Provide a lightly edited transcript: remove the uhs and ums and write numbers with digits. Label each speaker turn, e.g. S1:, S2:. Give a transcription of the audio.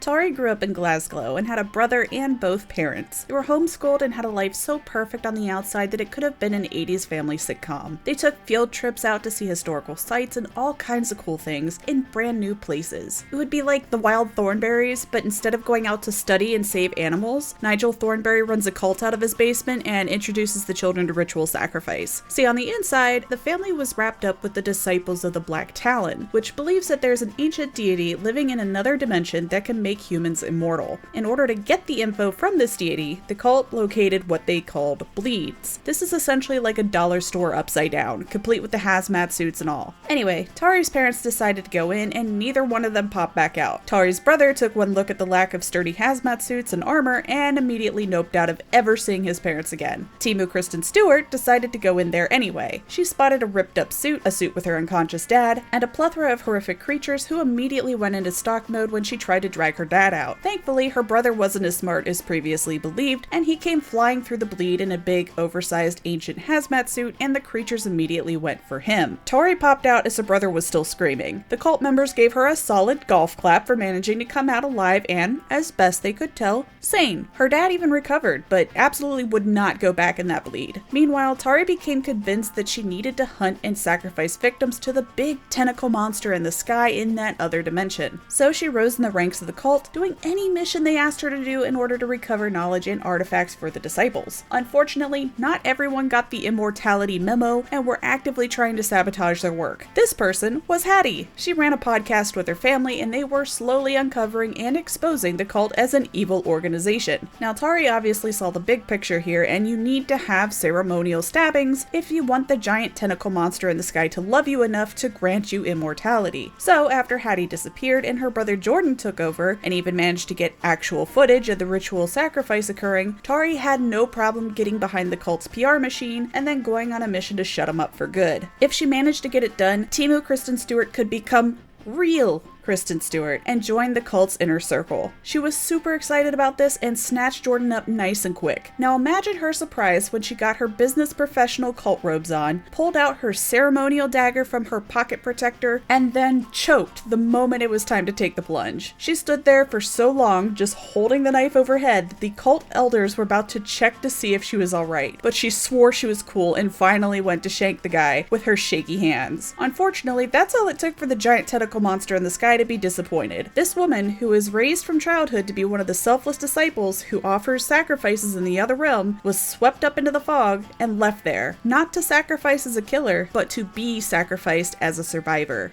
S1: Taurie grew up in Glasgow and had a brother and both parents. They were homeschooled and had a life so perfect on the outside that it could have been an 80s family sitcom. They took field trips out to see historical sites and all kinds of cool things in brand new places. It would be like the Wild Thornberrys, but instead of going out to study and save animals, Nigel Thornberry runs a cult out of his basement and introduces the children to ritual sacrifice. See, on the inside, the family was wrapped up with the Disciples of the Black Talon, which believes that there's an ancient deity living in another dimension that can make humans immortal. In order to get the info from this deity, the cult located what they called bleeds. This is essentially like a dollar store upside down, complete with the hazmat suits and all. Anyway, Taurie's parents decided to go in and neither one of them popped back out. Taurie's brother took one look at the lack of sturdy hazmat suits and armor and immediately noped out of ever seeing his parents again. Temu Kristen Stewart decided to go in there anyway. She spotted a ripped up suit, a suit with her unconscious dad, and a plethora of horrific creatures who immediately went into stalk mode when she tried to drag her dad out. Thankfully, her brother wasn't as smart as previously believed, and he came flying through the bleed in a big, oversized ancient hazmat suit, and the creatures immediately went for him. Taurie popped out as her brother was still screaming. The cult members gave her a solid golf clap for managing to come out alive and, as best they could tell, sane. Her dad even recovered, but absolutely would not go back in that bleed. Meanwhile, Taurie became convinced that she needed to hunt and sacrifice victims to the big tentacle monster in the sky in that other dimension. So she rose in the ranks of the cult, doing any mission they asked her to do in order to recover knowledge and artifacts for the disciples. Unfortunately, not everyone got the immortality memo and were actively trying to sabotage their work. This person was Hattie. She ran a podcast with her family and they were slowly uncovering and exposing the cult as an evil organization. Now, Taurie obviously saw the big picture here, and you need to have ceremonial stabbings if you want the giant tentacle monster in the sky to love you enough to grant you immortality. So after Hattie disappeared and her brother Jordan took over and even managed to get actual footage of the ritual sacrifice occurring, Taurie had no problem getting behind the cult's PR machine and then going on a mission to shut him up for good. If she managed to get it done, Temu Kristen Stewart could become real Kristen Stewart and joined the cult's inner circle. She was super excited about this and snatched Jordan up nice and quick. Now imagine her surprise when she got her business professional cult robes on, pulled out her ceremonial dagger from her pocket protector, and then choked the moment it was time to take the plunge. She stood there for so long, just holding the knife overhead, that the cult elders were about to check to see if she was alright, but she swore she was cool and finally went to shank the guy with her shaky hands. Unfortunately, that's all it took for the giant tentacle monster in the sky to be disappointed. This woman, who is raised from childhood to be one of the selfless disciples who offers sacrifices in the other realm, was swept up into the fog and left there, not to sacrifice as a killer, but to be sacrificed as a survivor.